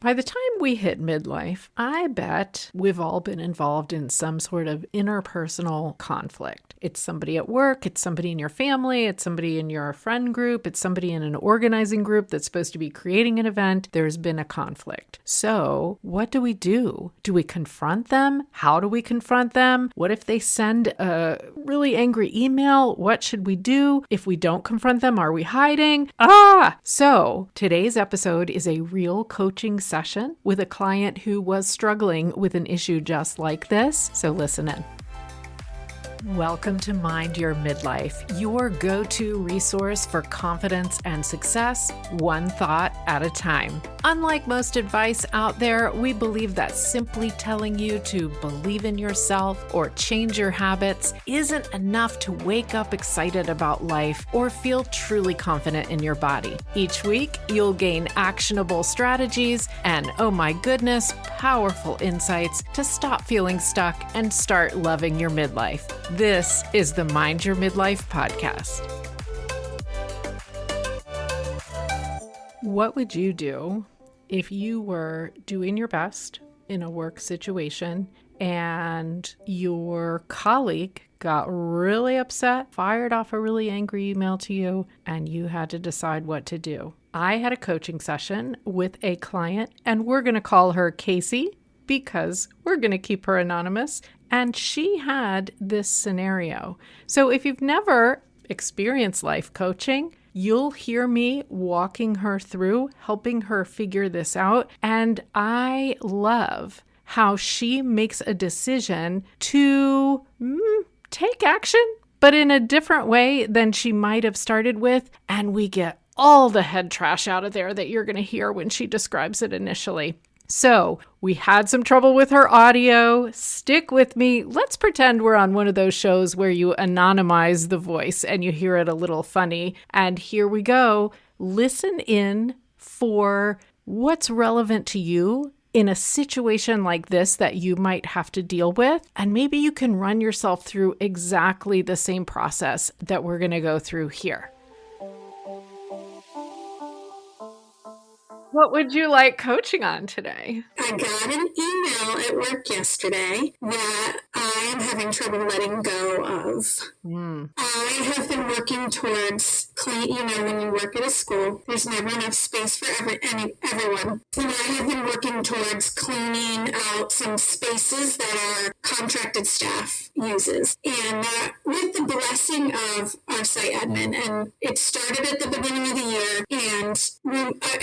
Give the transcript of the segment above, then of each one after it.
By the time we hit midlife, I bet we've all been involved in some sort of interpersonal conflict. It's somebody at work, it's somebody in your family, it's somebody in your friend group, it's somebody in an organizing group that's supposed to be creating an event. There's been a conflict. So what do we do? Do we confront them? How do we confront them? What if they send a really angry email? What should we do? If we don't confront them, are we hiding? So today's episode is a real coaching session with a client who was struggling with an issue just like this. So listen in. Welcome to Mind Your Midlife, your go-to resource for confidence and success, one thought at a time. Unlike most advice out there, we believe that simply telling you to believe in yourself or change your habits isn't enough to wake up excited about life or feel truly confident in your body. Each week, you'll gain actionable strategies and, oh my goodness, powerful insights to stop feeling stuck and start loving your midlife. This is the Mind Your Midlife podcast. What would you do if you were doing your best in a work situation and your colleague got really upset, fired off a really angry email to you, and you had to decide what to do? I had a coaching session with a client, and we're going to call her Casey because we're going to keep her anonymous. And she had this scenario. So if you've never experienced life coaching, you'll hear me walking her through, helping her figure this out. And I love how she makes a decision to take action, but in a different way than she might have started with. And we get all the head trash out of there that you're going to hear when she describes it initially. So we had some trouble with her audio. Stick with me. Let's pretend we're on one of those shows where you anonymize the voice and you hear it a little funny. And here we go. Listen in for what's relevant to you in a situation like this that you might have to deal with. And maybe you can run yourself through exactly the same process that we're going to go through here. What would you like coaching on today? I got an email at work yesterday that I am having trouble letting go of. I have been working towards when you work at a school, there's never enough space for everyone. And I have been working towards cleaning out some spaces that our contracted staff uses. And with the blessing of our site admin, and it started at the beginning of the year, and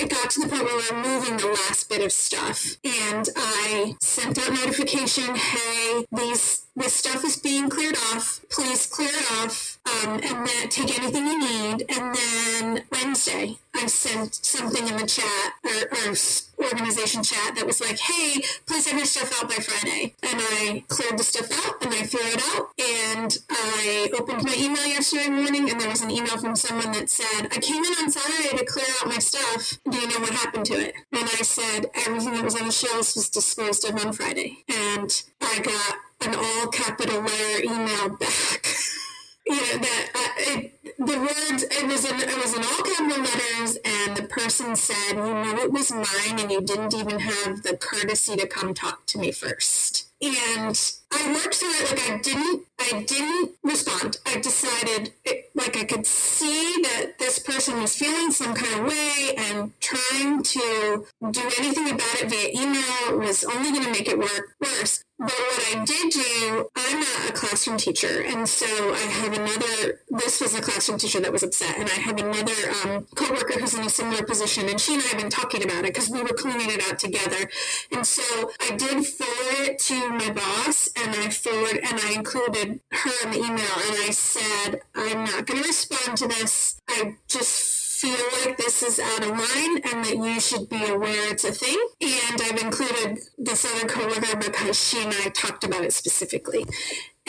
it got to the point where we're moving the last bit of stuff. And I sent out notification, hey, this stuff is being cleared off. Please clear it off, and then take anything you need. And then Wednesday, I sent something in the chat, or organization chat, that was like, hey, please have your stuff out by Friday. And I cleared the stuff out, and I threw it out. And I opened my email yesterday morning, and there was an email from someone that said, I came in on Saturday to clear out my stuff. Do you know what happened to it? And I said, everything that was on the shelves was disposed of on Friday. And I got an all capital letter email back. It was in all capital letters, and the person said, you knew it was mine, and you didn't even have the courtesy to come talk to me first. And I worked through it, I didn't respond. I decided, I could see that this person was feeling some kind of way, and trying to do anything about it via email was only going to make it worse. But what I did do, I'm not a classroom teacher, and so this was a classroom teacher that was upset, and I have another coworker who's in a similar position, and she and I have been talking about it because we were cleaning it out together. And so I did forward it to my boss, and I included her in the email, and I said, I'm not going to respond to this. I just feel like this is out of line and that you should be aware it's a thing. And I've included this other coworker because she and I talked about it specifically.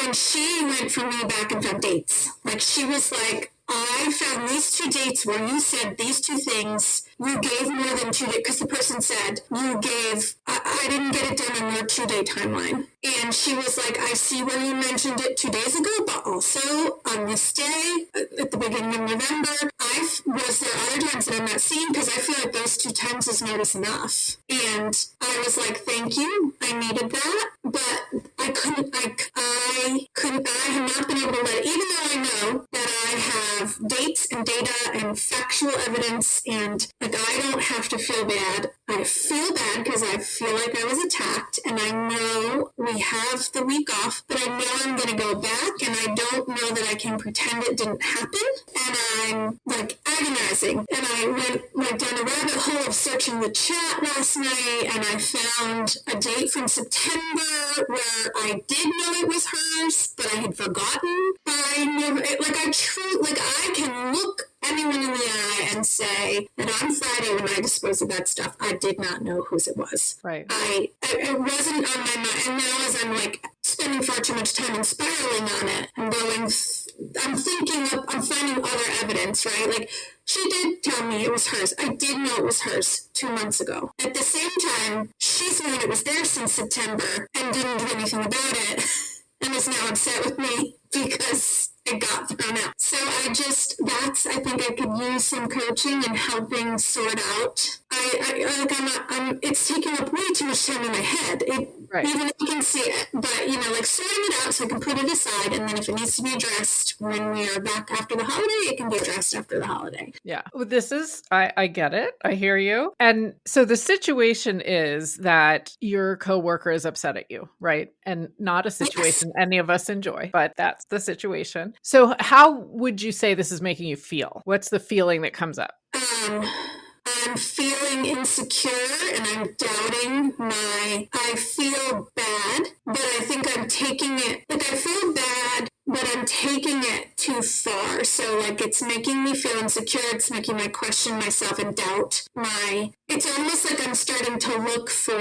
And she went for me back and found dates. She was like, I found these two dates where you said these two things. You gave more than 2 days, because the person said I didn't get it done on your 2-day timeline. And she was like, I see where you mentioned it 2 days ago, but also on this day, at the beginning of November, was there other times that I'm not seeing? Because I feel like those 2 times is notice enough. And feel bad. I feel bad because I feel like I was attacked, and I know we have the week off, but I know I'm going to go back, and I don't know that I can pretend it didn't happen, and I'm like agonizing. And I went down a rabbit hole of searching the chat last night, and I found a date from September where I did know it was hers, but I had forgotten. I never, I can look anyone in the eye and say that on Friday when I disposed of that stuff, I did not know whose it was. Right. It wasn't on my mind. And now as I'm like spending far too much time and spiraling on it, I'm finding other evidence, right? Like, she did tell me it was hers. I did know it was hers 2 months ago. At the same time, she's known it was there since September and didn't do anything about it and is now upset with me because it got thrown out. So I think I could use some coaching and helping sort out. It's taking up way too much time in my head. Right. Even if you can see it, but sorting it out so I can put it aside, and then if it needs to be addressed when we are back after the holiday, it can be addressed after the holiday. Yeah. Well, I get it. I hear you. And so the situation is that your coworker is upset at you, right? And not a situation any of us enjoy, but that's the situation. So how would you say this is making you feel? What's the feeling that comes up? I'm feeling insecure and I'm doubting I feel bad, but I think I'm taking it, I feel bad, but I'm taking it too far. So it's making me feel insecure. It's making me question myself and doubt it's almost like I'm starting to look for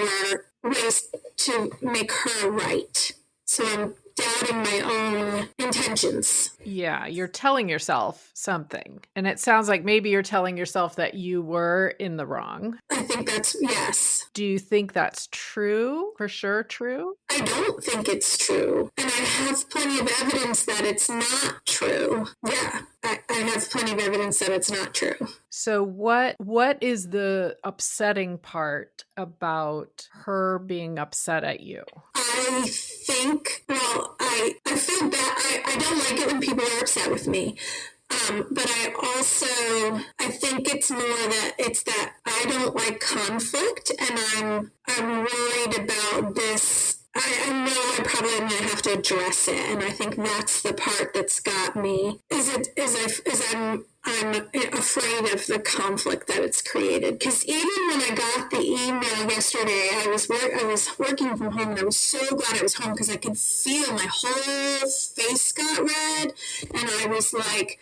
ways to make her right. So I'm doubting my own intentions. Yeah, you're telling yourself something. And it sounds like maybe you're telling yourself that you were in the wrong. I think yes. Do you think that's true? For sure true? I don't think it's true. And I have plenty of evidence that it's not true. Yeah, I have plenty of evidence that it's not true. So what is the upsetting part about her being upset at you? I think, I feel bad. I don't like it when people are upset with me. But I think it's more that I don't like conflict, and I'm worried about this. I know I probably am going to have to address it, and I think that's the part that's got me. I'm afraid of the conflict that it's created. Because even when I got the email yesterday, I was working from home, and I was so glad I was home because I could feel my whole face got red, and I was like,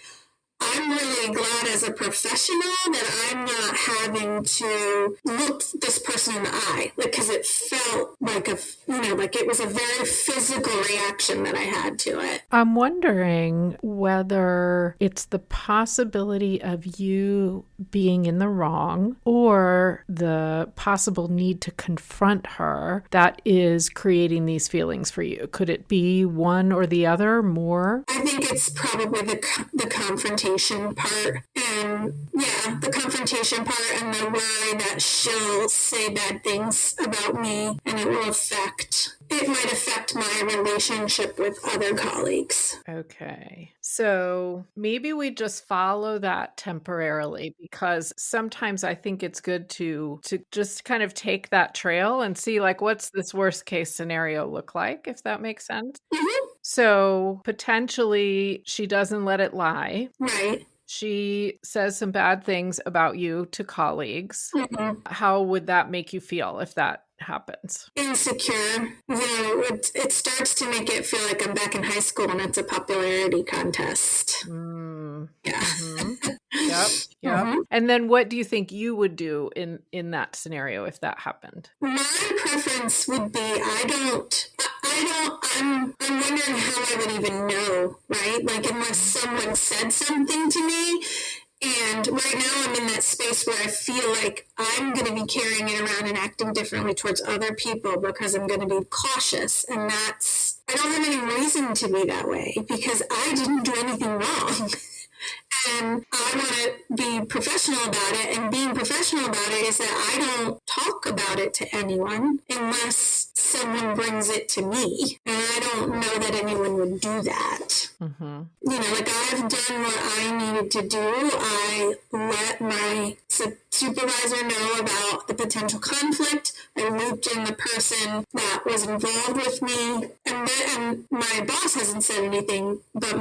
I'm really glad as a professional that I'm not having to look this person in the eye, because it felt like it was a very physical reaction that I had to it. I'm wondering whether it's the possibility of you being in the wrong or the possible need to confront her that is creating these feelings for you. Could it be one or the other more? I think it's probably the confrontation part, and the confrontation part, and the worry that she'll say bad things about me, and it might affect my relationship with other colleagues. Okay. So maybe we just follow that temporarily, because sometimes I think it's good to just kind of take that trail and see what's this worst case scenario look like, if that makes sense. Mm-hmm. So potentially she doesn't let it lie. Right. She says some bad things about you to colleagues. Mm-hmm. How would that make you feel if that happens? Insecure. It starts to make it feel like I'm back in high school and it's a popularity contest. Yeah. Mm-hmm. Yep. Mm-hmm. And then what do you think you would do in that scenario if that happened? My preference would be I'm wondering how I would even know, right? Unless someone said something to me. And right now I'm in that space where I feel like I'm going to be carrying it around and acting differently towards other people because I'm going to be cautious. And I don't have any reason to be that way because I didn't do anything wrong. And I want to be professional about it. And being professional about it is that I don't talk about it to anyone unless someone brings it to me. And I don't know that anyone would do that. Mm-hmm. You know, like I've done what I needed to do. I let my supervisor know about the potential conflict. I looped in the person that was involved with me, and my boss hasn't said anything, but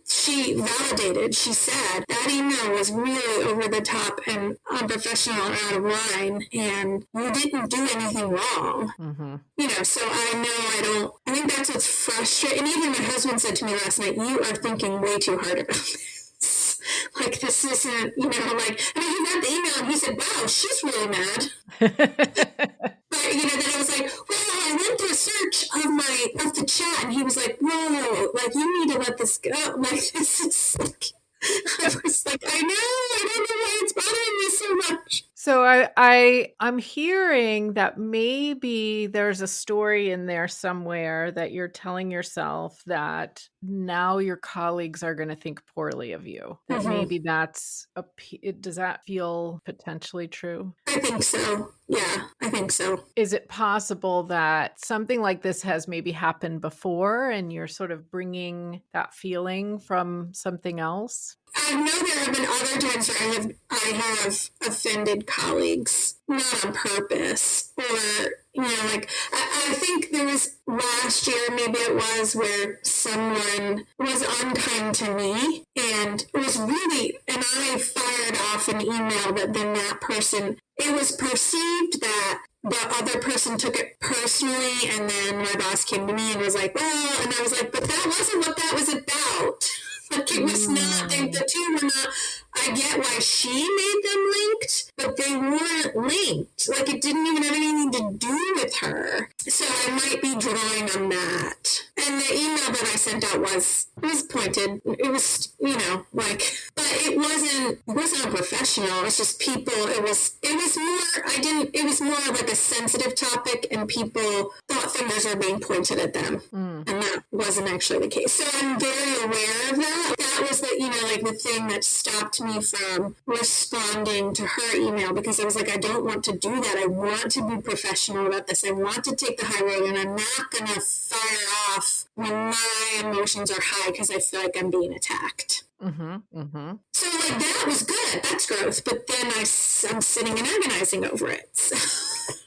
she validated. She said that email was really over the top and unprofessional and out of line, and you didn't do anything wrong. Mm-hmm. You know, so I think that's what's frustrating. And even my husband said to me last night, you are thinking way too hard about this. Like, this isn't, you know, like, I mean, he got the email and he said, wow, she's really mad. But, you know, then I was like, well, I went through a search of the chat, and he was like, whoa, like, you need to let this go. Like, this is like, I was like, I don't know why it's bothering me so much. So I'm hearing that maybe there's a story in there somewhere that you're telling yourself that now your colleagues are going to think poorly of you. That maybe does that feel potentially true? I think so. Yeah, I think so. Is it possible that something like this has maybe happened before and you're sort of bringing that feeling from something else? I know there have been other times where I have offended colleagues, not on purpose, or, you know, like, I think there was last year, maybe it was, where someone was unkind to me, and it was really, and I fired off an email that then that person, it was perceived that the other person took it personally, and then my boss came to me and was like, well, and I was like, but that wasn't what that was about. Like, it was not, the two were not, I get why she made them linked, but they weren't linked. Like, it didn't even have anything to do with her. So I might be drawing on that. And the email that I sent out was pointed. It was, you know, like, but it wasn't unprofessional. It was just people, it was more like a sensitive topic, and people thought fingers were being pointed at them. And that wasn't actually the case. So I'm very aware of that. That was the thing that stopped me from responding to her email, because I was like, I don't want to do that. I want to be professional about this. I want to take the high road, and I'm not going to fire off when my emotions are high because I feel like I'm being attacked. So, like, that was good. That's growth. But then I'm sitting and agonizing over it.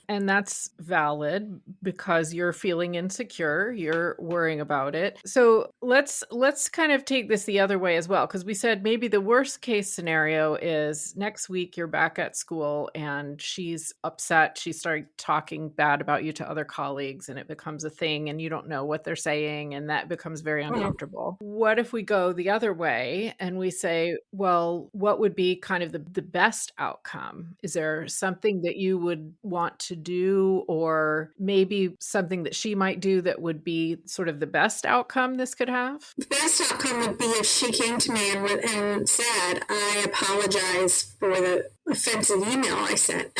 And that's valid because you're feeling insecure, you're worrying about it. So let's kind of take this the other way as well, because we said maybe the worst case scenario is next week you're back at school and she's upset. She started talking bad about you to other colleagues, and it becomes a thing, and you don't know what they're saying, and that becomes very uncomfortable. What if we go the other way and we say, well, what would be kind of the best outcome? Is there something that you would want to do, or maybe something that she might do that would be sort of the best outcome this could have? The best outcome would be if she came to me and said, I apologize for the offensive email I sent.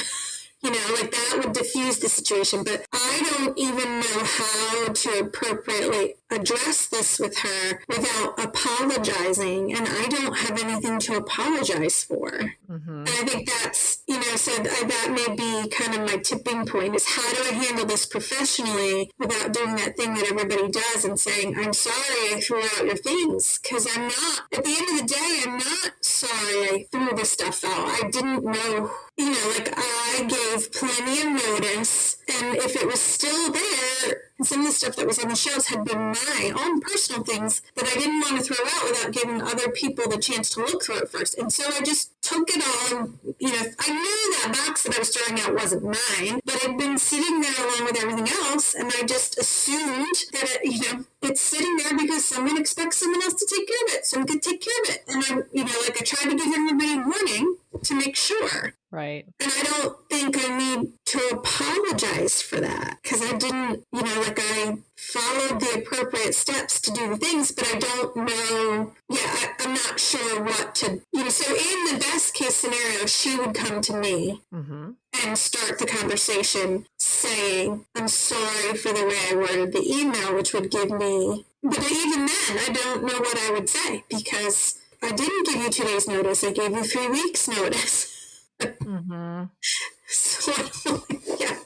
You know, like, that would diffuse the situation. But I don't even know how to appropriately address this with her without apologizing. And I don't have anything to apologize for. And I think that's, you know, so that may be kind of my tipping point, is how do I handle this professionally without doing that thing that everybody does and saying, I'm sorry I threw out your things. Because I'm not, at the end of the day, I'm not sorry I threw this stuff out. I didn't know. You know, like, I gave plenty of notice, and if it was still there, and some of the stuff that was on the shelves had been my own personal things that I didn't want to throw out without giving other people the chance to look through it first. And so I just took it all, and, you know, I knew that box that I was throwing out wasn't mine, but it'd been sitting there along with everything else, and I just assumed that, it's sitting there because someone expects someone else to take care of it. Someone could take care of it. And I tried to give everybody warning to make sure. Right. And I don't think I need to apologize for that, because I didn't, I followed the appropriate steps to do the things, but I don't know. I'm not sure what to, so in the best case scenario, she would come to me and start the conversation saying, I'm sorry for the way I worded the email, which would give me, but even then, I don't know what I would say, because I didn't give you 2 days notice. I gave you 3 weeks notice. So, yeah.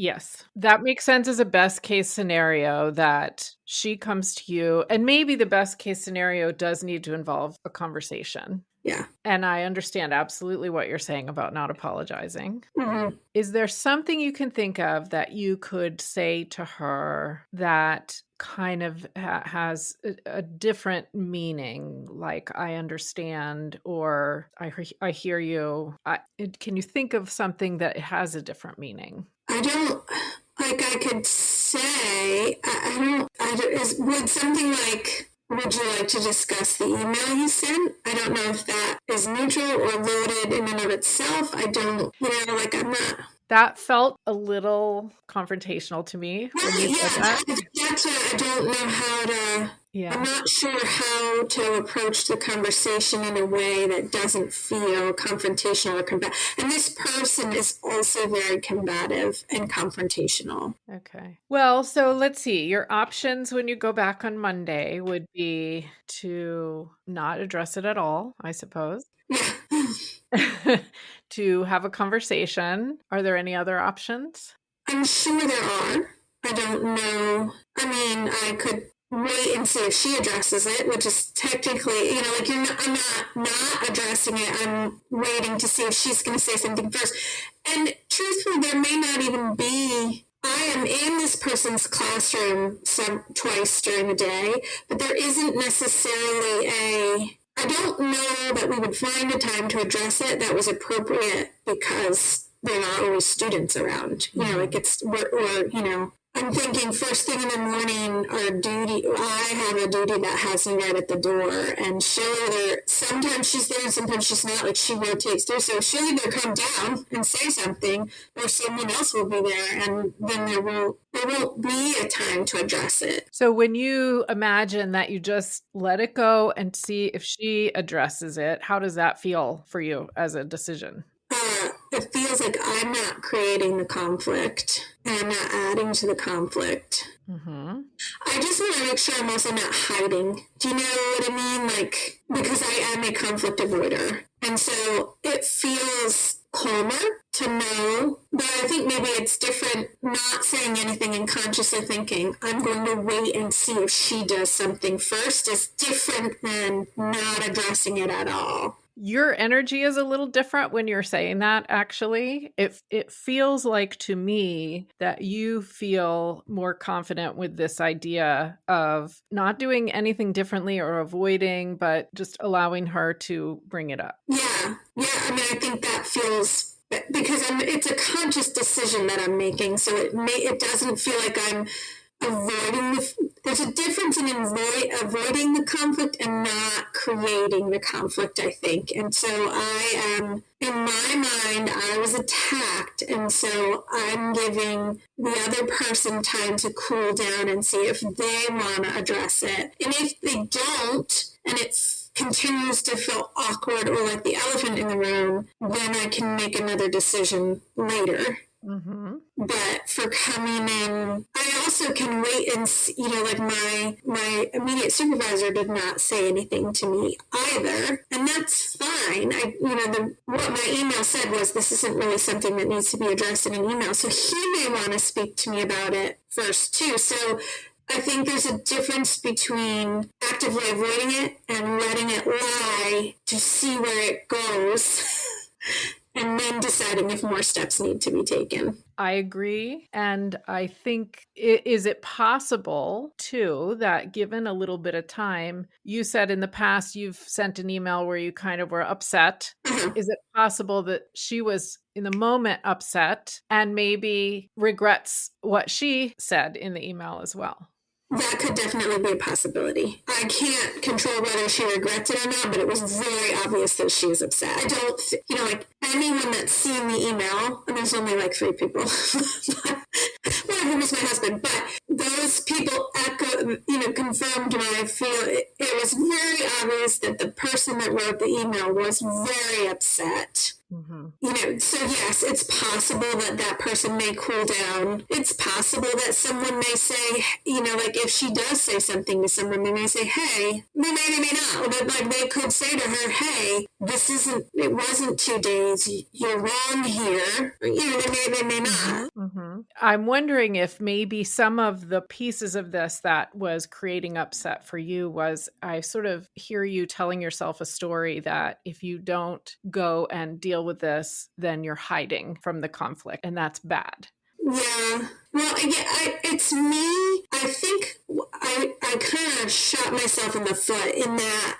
Yes, that makes sense as a best case scenario that she comes to you, and maybe the best case scenario does need to involve a conversation. Yeah. And I understand absolutely what you're saying about not apologizing. Mm-hmm. Is there something you can think of that you could say to her that kind of has a different meaning? Like, I understand, or I hear you. Can you think of something that has a different meaning? I don't, like I could say, would something like, would you like to discuss the email you sent? I don't know if that is neutral or loaded in and of itself. I don't, like I'm not. That felt a little confrontational to me when you said that. That's what I don't know how to. Yeah. I'm not sure how to approach the conversation in a way that doesn't feel confrontational or combative. And this person is also very combative and confrontational. Okay. Well, so let's see. Your options when you go back on Monday would be to not address it at all, I suppose. Yeah. To have a conversation. Are there any other options? I'm sure there are. I don't know. I mean, I could wait and see if she addresses it, which is technically, like I'm not addressing it. I'm waiting to see if she's going to say something first. And truthfully, there may not even be. I am in this person's classroom twice during the day, but there isn't necessarily I don't know that we would find a time to address it that was appropriate because there are always students around. I'm thinking first thing in the morning, I have a duty that has me right at the door, and sometimes she's there and sometimes she's not, like she rotates through, so she'll either come down and say something, or someone else will be there, and then there won't be a time to address it. So when you imagine that you just let it go and see if she addresses it, how does that feel for you as a decision? It feels like I'm not creating the conflict and I'm not adding to the conflict. Mm-hmm. I just want to make sure I'm also not hiding. Do you know what I mean? Like, because I am a conflict avoider. And so it feels calmer to know, but I think maybe it's different not saying anything and consciously thinking, I'm going to wait and see if she does something first is different than not addressing it at all. Your energy is a little different when you're saying that, actually. It feels like to me that you feel more confident with this idea of not doing anything differently or avoiding, but just allowing her to bring it up. Yeah. I mean, I think that feels, because it's a conscious decision that I'm making, so it doesn't feel like I'm avoiding there's a difference in avoiding the conflict and not creating the conflict, I think. And so in my mind, I was attacked, and so I'm giving the other person time to cool down and see if they want to address it. And if they don't, and it continues to feel awkward or like the elephant in the room, then I can make another decision later. Mm-hmm. But for coming in, I also can wait and see, like my immediate supervisor did not say anything to me either, and that's fine. What my email said was, this isn't really something that needs to be addressed in an email, so he may want to speak to me about it first too. So I think there's a difference between actively avoiding it and letting it lie to see where it goes. And then deciding if more steps need to be taken. I agree. And I think, is it possible, too, that given a little bit of time, you said in the past you've sent an email where you kind of were upset. Uh-huh. Is it possible that she was in the moment upset and maybe regrets what she said in the email as well? That could definitely be a possibility. I can't control whether she regrets it or not, but it was very obvious that she was upset. I don't, like anyone that's seen the email, and there's only like 3 people, one of whom is my husband, but those people confirmed my feel. It was very obvious that the person that wrote the email was very upset. Mm-hmm. So yes, it's possible that person may cool down. It's possible that someone may say, like if she does say something to someone, they may say, hey, they may not, but like they could say to her, hey, it wasn't 2 days, you're wrong here. They may not. I'm wondering if maybe some of the pieces of this that was creating upset for you was, I sort of hear you telling yourself a story that if you don't go and deal with this, then you're hiding from the conflict, and that's bad. Yeah. Well, it's me. I think I kind of shot myself in the foot in that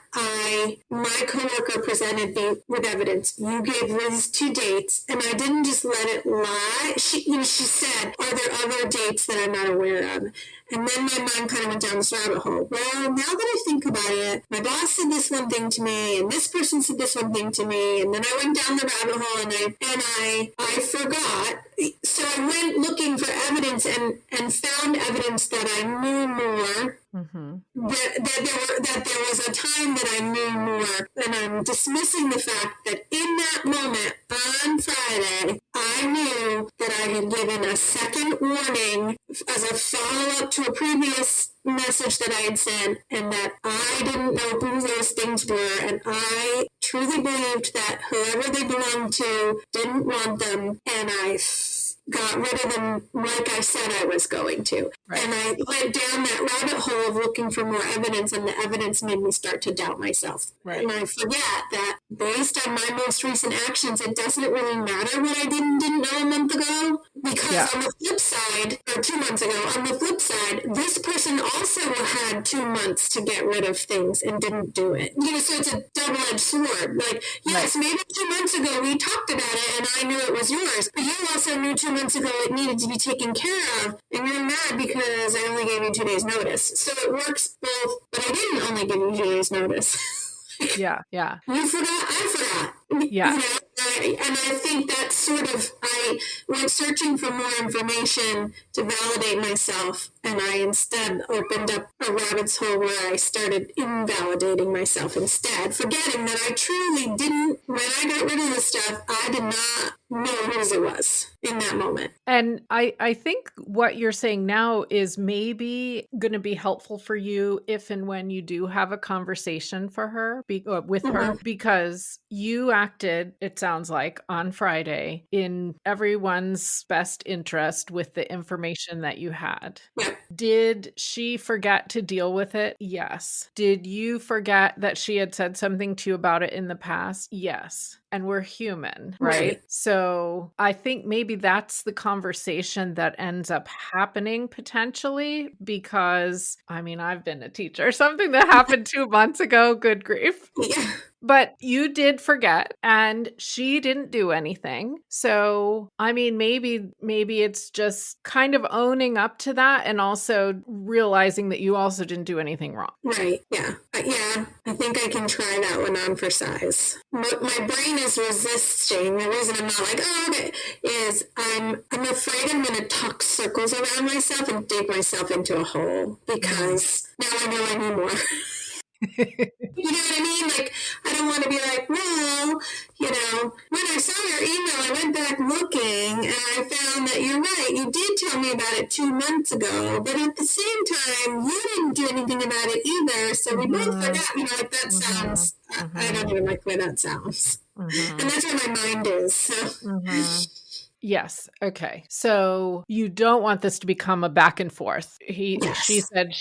my coworker presented me with evidence. You gave Liz 2 dates, and I didn't just let it lie. She said, "Are there other dates that I'm not aware of?" And then my mind kind of went down this rabbit hole. Well, now that I think about it, my boss said this one thing to me, and this person said this one thing to me, and then I went down the rabbit hole, and I forgot. So I went looking for evidence and found evidence that I knew more. That there was a time that I knew more, and I'm dismissing the fact that in that moment on Friday, I knew that I had given a second warning as a follow-up to a previous message that I had sent, and that I didn't know who those things were, and I truly believed that whoever they belonged to didn't want them, and I got rid of them like I said I was going to. Right. And I went down that rabbit hole of looking for more evidence, and the evidence made me start to doubt myself. Right. And I forget that based on my most recent actions, it doesn't really matter what I didn't know a month ago, because on the flip side, or 2 months ago, on the flip side, this person also had 2 months to get rid of things and didn't do it. So it's a double-edged sword. Like, yes, maybe 2 months ago we talked about it and I knew it was yours, but you also knew 2 months ago it needed to be taken care of, and you're mad because I only gave you 2 days notice. So it works both, but I didn't only give you 2 days notice. Yeah. You forgot, I forgot. Yeah. And I think that's sort of, I went searching for more information to validate myself, and I instead opened up a rabbit's hole where I started invalidating myself instead, forgetting that I truly didn't, when I got rid of this stuff, I did not know whose it was in that moment. And I think what you're saying now is maybe going to be helpful for you if and when you do have a conversation with her, because you acted, it sounds like, on Friday in everyone's best interest with the information that you had. Yeah. Did she forget to deal with it? Yes. Did you forget that she had said something to you about it in the past? Yes. And we're human, right? So I think maybe that's the conversation that ends up happening potentially, because, I mean, I've been a teacher. Something that happened 2 months ago, good grief. Yeah. But you did forget, and she didn't do anything. So, I mean, maybe it's just kind of owning up to that, and also realizing that you also didn't do anything wrong. Right. Yeah. Yeah. I think I can try that one on for size. My brain is resisting. The reason I'm not like, oh, okay, is I'm afraid I'm going to talk circles around myself and dig myself into a hole, because now I know I need more. You know what I mean? Like, I don't want to be like, well, when I saw your email, I went back looking and I found that you're right. You did tell me about it 2 months ago, but at the same time, you didn't do anything about it either. So we both forgot. Like, that sounds, I don't even like the way that sounds. And that's where my mind is. So. Yes. Okay. So you don't want this to become a back and forth. She said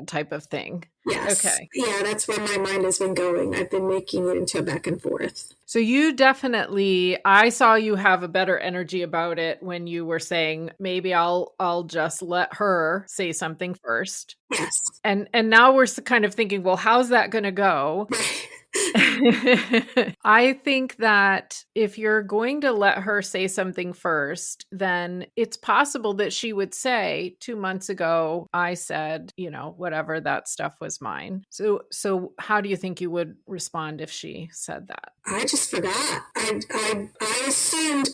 type of thing. Yes. Okay. Yeah, that's where my mind has been going. I've been making it into a back and forth. So you definitely, I saw you have a better energy about it when you were saying, maybe I'll just let her say something first. Yes. And now we're kind of thinking, well, how's that going to go? I think that if you're going to let her say something first, then it's possible that she would say, 2 months ago, I said, whatever, that stuff was mine. So how do you think you would respond if she said that? I just forgot. I assumed,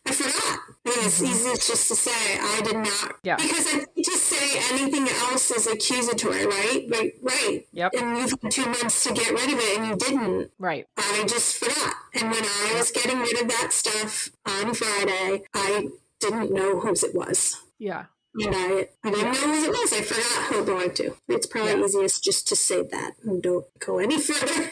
I forgot. It's easiest just to say I did not. Yeah. Because I think to say anything else is accusatory, right? Right. Yep. And you've had 2 months to get rid of it and you didn't. Right. I just forgot. And when I was getting rid of that stuff on Friday, I didn't know whose it was. Yeah. And I didn't know whose it was. I forgot who it belonged to. It's probably easiest just to say that and don't go any further.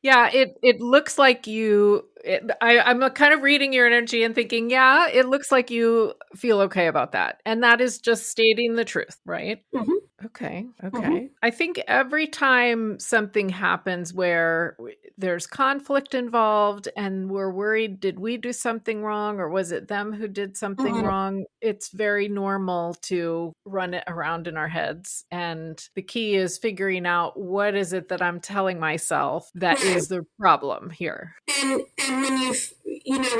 Yeah, it looks like I'm kind of reading your energy and thinking, yeah, it looks like you feel okay about that. And that is just stating the truth, right? Mm-hmm. Okay. Mm-hmm. Okay. I think every time something happens where there's conflict involved and we're worried, did we do something wrong or was it them who did something Mm-hmm. wrong? It's very normal to run it around in our heads. And the key is figuring out what is it that I'm telling myself that Right. is the problem here. And when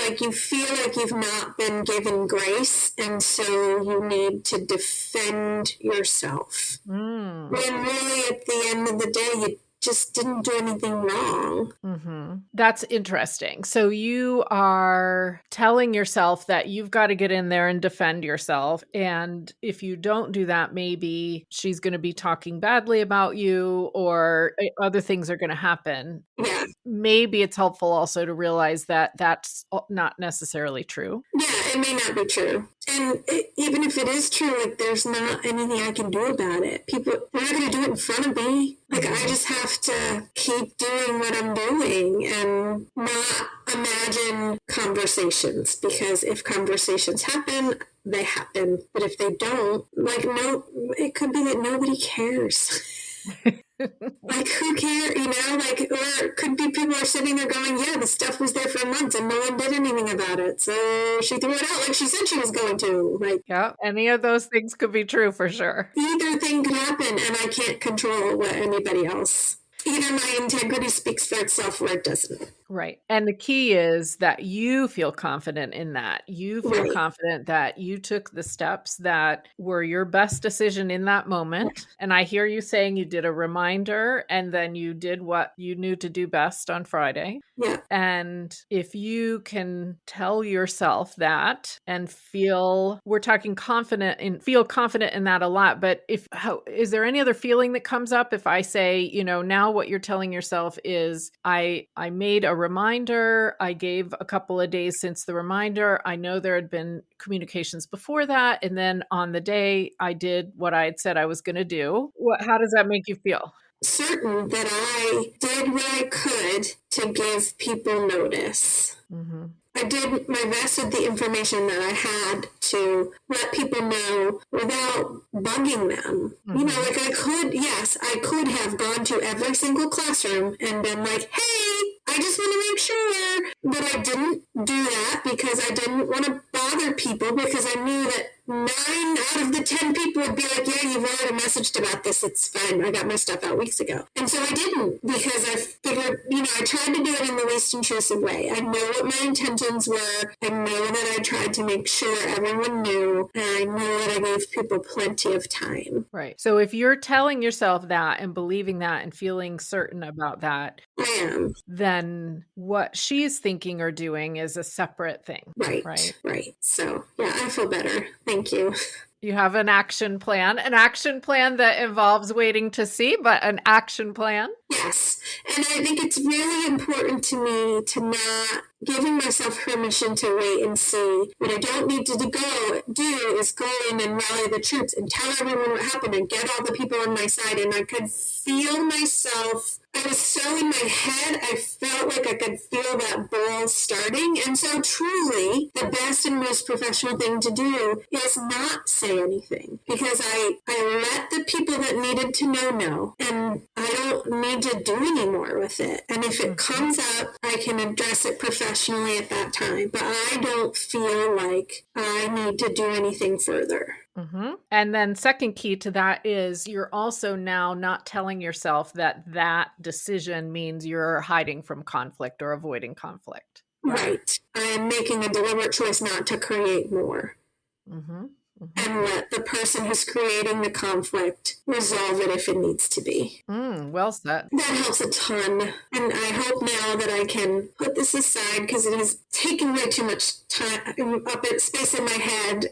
like you feel like you've not been given grace, and so you need to defend yourself. Mm. When really at the end of the day, you just didn't do anything wrong. Mm-hmm. That's interesting. So you are telling yourself that you've got to get in there and defend yourself. And if you don't do that, maybe she's going to be talking badly about you or other things are going to happen. Yeah. Maybe it's helpful also to realize that that's not necessarily true. Yeah, it may not be true. And even if it is true, like there's not anything I can do about it. People, they're not going to do it in front of me. Like I just have to keep doing what I'm doing and not imagine conversations, because if conversations happen, they happen. But if they don't, like no, it could be that nobody cares. Like who cares, like, or it could be people are sitting there going, yeah, the stuff was there for months and no one did anything about it, so she threw it out like she said she was going to. Like, yeah, any of those things could be true for sure. either thing could happen and I can't control what anybody else. Either my integrity speaks for itself or it doesn't. Right. And the key is that you feel confident in that. You feel Right. confident that you took the steps that were your best decision in that moment. And I hear you saying you did a reminder and then you did what you knew to do best on Friday. Yeah. And if you can tell yourself that and we're talking feel confident in that a lot. But is there any other feeling that comes up if I say, now what you're telling yourself is I made a reminder. I gave a couple of days since the reminder. I know there had been communications before that. And then on the day I did what I had said I was going to do. How does that make you feel? Certain that I did what I could to give people notice. Mm-hmm. I did my best with the information that I had to let people know without bugging them. Mm-hmm. Like I could have gone to every single classroom and been like, hey, I just want to make sure. But I didn't do that because I didn't want to bother people, because I knew that 9 out of the 10 people would be like, yeah, you've already messaged about this. It's fine. I got my stuff out weeks ago. And so I didn't, because I figured, I tried to do it in the least intrusive way. I know what my intentions were. I know that I tried to make sure everyone knew. And I know that I gave people plenty of time. Right. So if you're telling yourself that and believing that and feeling certain about that, I am. Then what she's thinking or doing is a separate thing. Right. Right. So yeah, I feel better. Thank you. You have an action plan that involves waiting to see, but an action plan. Yes. And I think it's really important to me to not giving myself permission to wait and see. What I don't need to do is go in and rally the troops and tell everyone what happened and get all the people on my side. And I could feel myself. I was so in my head, I felt like I could feel that ball starting. And so truly, the best and most professional thing to do is not say anything, because I let the people that needed to know, and I don't need to do any more with it. And if it comes up, I can address it professionally at that time. But I don't feel like I need to do anything further. Mm-hmm. And then second key to that is you're also now not telling yourself that decision means you're hiding from conflict or avoiding conflict. Right. I am making a deliberate choice not to create more. Mm-hmm. Mm-hmm. And let the person who's creating the conflict resolve it if it needs to be. Well said. That helps a ton. And I hope now that I can put this aside, because it has taken way too much time, space in my head.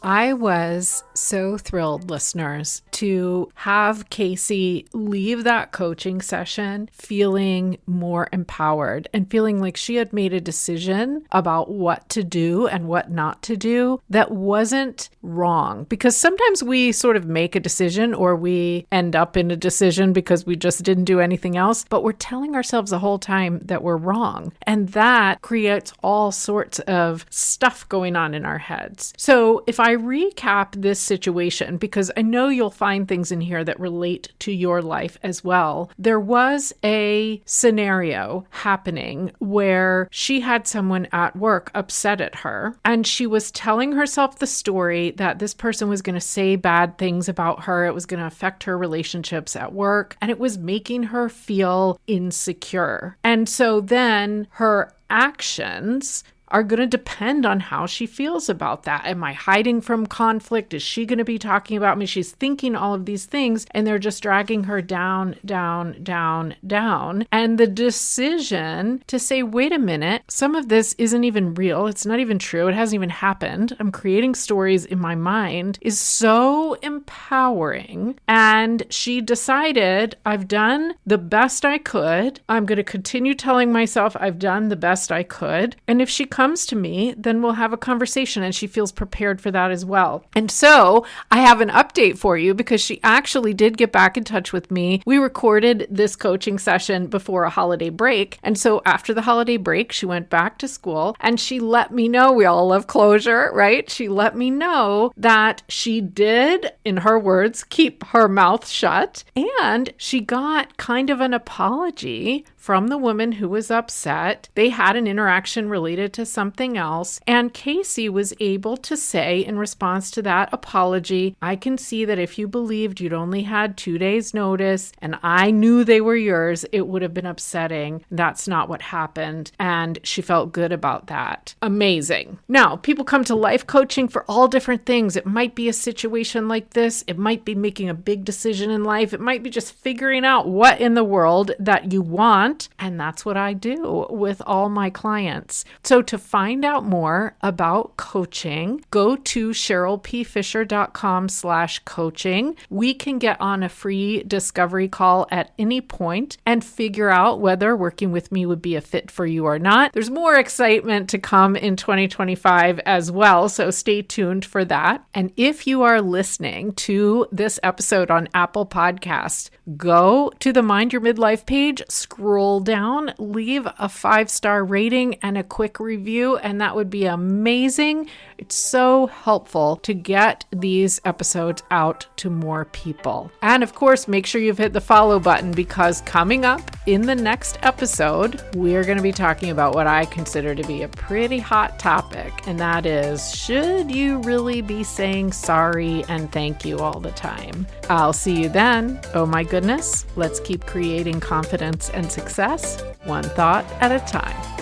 I was so thrilled, listeners, to have Casey leave that coaching session feeling more empowered and feeling like she had made a decision about what to do and what not to do that wasn't wrong. Because sometimes we sort of make a decision or we end up in a decision because we just didn't do anything else, but we're telling ourselves the whole time that we're wrong. And that creates all sorts of stuff going on in our heads. So if I recap this situation, because I know you'll find things in here that relate to your life as well, there was a scenario happening where she had someone at work upset at her, and she was telling herself the story that this person was going to say bad things about her. It was going to affect her relationships at work, and it was making her feel insecure. And so then her actions are going to depend on how she feels about that. Am I hiding from conflict? Is she going to be talking about me? She's thinking all of these things, and they're just dragging her down, down, down, down. And the decision to say, wait a minute, some of this isn't even real. It's not even true. It hasn't even happened. I'm creating stories in my mind is so empowering. And she decided, I've done the best I could. I'm going to continue telling myself I've done the best I could. And if she comes to me, then we'll have a conversation, and she feels prepared for that as well. And so I have an update for you because she actually did get back in touch with me. We recorded this coaching session before a holiday break. And so after the holiday break, she went back to school and she let me know, we all love closure, right? She let me know that she did, in her words, keep her mouth shut, and she got kind of an apology from the woman who was upset. They had an interaction related to something else, and Casey was able to say in response to that apology, I can see that if you believed you'd only had 2 days notice and I knew they were yours, it would have been upsetting. That's not what happened. And she felt good about that. Amazing. Now, people come to life coaching for all different things. It might be a situation like this. It might be making a big decision in life. It might be just figuring out what in the world that you want. And that's what I do with all my clients. So to find out more about coaching, go to CherylPFisher.com/coaching. We can get on a free discovery call at any point and figure out whether working with me would be a fit for you or not. There's more excitement to come in 2025 as well, so stay tuned for that. And if you are listening to this episode on Apple Podcasts, go to the Mind Your Midlife page, scroll down, leave a 5-star rating and a quick review, and that would be amazing. It's so helpful to get these episodes out to more people. And of course, make sure you've hit the follow button, because coming up in the next episode, we're going to be talking about what I consider to be a pretty hot topic, and that is, should you really be saying sorry and thank you all the time? I'll see you then. Oh my goodness, let's keep creating confidence and success, one thought at a time.